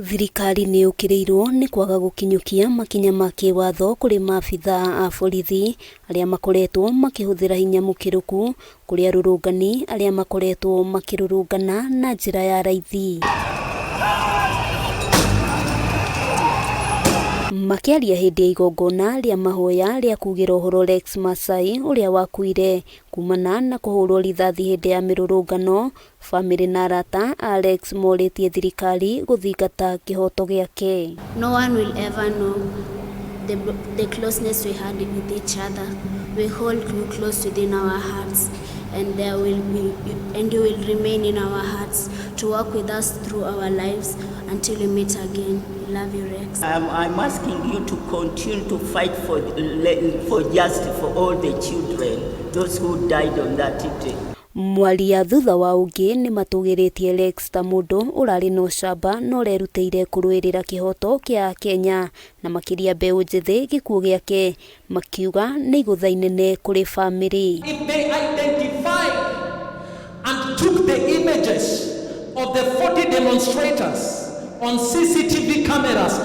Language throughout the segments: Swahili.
Thirikari nĩ ũkĩrĩirwo nĩ kwaga gũkinyũkia makinya ma kĩwatho kũrĩ maabithaa a borithi arĩa makoretwo makĩhũthĩra hinya mũkĩrũku kũrĩ arũrũngani arĩa makoretwo makĩrũrũngana na njĩra ya raithi. Makĩaria hĩndĩ ya igongona rĩa mahoya rĩa kugira ũhoro Rex Masai ũrĩa wakuire kumana na kũhũrwo rithathi hĩndĩ ya mĩrũrũngano, famĩlĩ na arata a Rex morĩtie thirikari gũthingata kĩhoto gĩake. No one will ever know the closeness we had with each other. We hold you close within our hearts, and you will remain in our hearts to walk with us through our lives until we meet again. We love you, Rex. I'm asking you to continue to fight for justice for all the children, those who died on that day. Mwaria thutha wa ũngĩ nĩ matũgĩrĩtie Rex ta mũndũ ũrarĩ na ũcamba no rerutĩire kũrũĩrĩra kĩhoto kĩa Kenya na makĩria mbeũ njĩthĩ gĩkuũ gĩake, makiuga nĩ igũtha inene kũrĩ famĩlĩ. If they identified and took the images of the 40 demonstrators on CCTV cameras,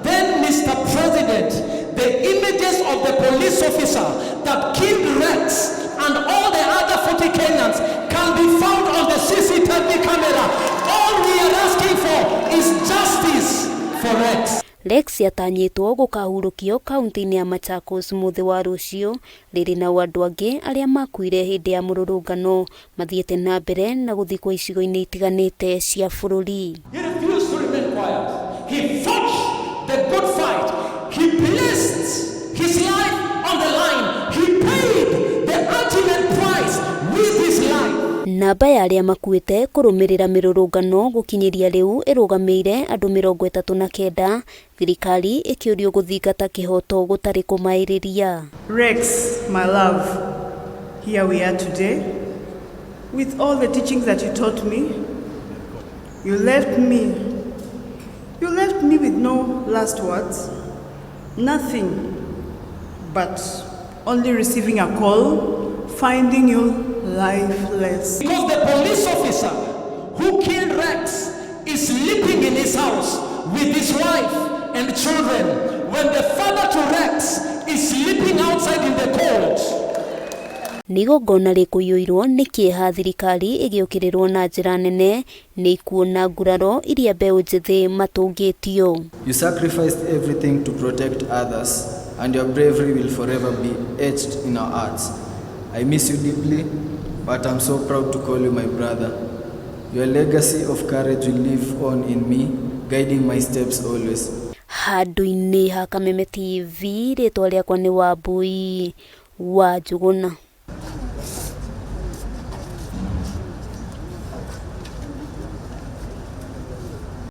then Mr. President, the images of the police officer that killed Rex and all the other 40 Kenyans can be found on the CCTV camera. All we are asking for is justice for Rex. Rex yatanyĩtwo gũkahurũkio kaunti-inĩ ya Machakos mũthĩ wa rũciũ rĩrĩ na andũ angĩ arĩa makuire hĩndĩ ya mũrũrũngano mathiĩte na mbere na gũthikwo icigo-inĩ itiganĩte cia bũrũri. He refused to remain quiet. He fought the good fight. He placed his life on the line. He paid the ultimate price with his life. Namba ya arĩa makuĩte kũrũmĩrĩra mĩrũrũngano gũkinyĩria rĩu ĩrũgamĩire andũ 39, thirikari ĩkĩũrio gũthingata kĩhoto gũtarĩ kũmaĩrĩria. Rex, my love, here we are today. With all the teachings that you taught me, you left me with no last words, nothing but only receiving a call, finding you lifeless. Because the police officer who killed Rex is sleeping in his house with his wife and children, when the father to Rex is sleeping outside in the cold. Nĩ igongona rĩkũiyũirwo nĩ kĩeha thirikari ĩgĩũkĩrĩrwo na njĩra nene nĩ kuona nguraro iria mbeũ njĩthĩ matũngĩtio. You sacrificed everything to protect others, and your bravery will forever be etched in our hearts. I miss you deeply, but I'm so proud to call you my brother. Your legacy of courage will live on in me, guiding my steps always. Handũ-inĩ ha Kameme TV, rĩtwa rĩakwa nĩ Wambui wa Njũgũna.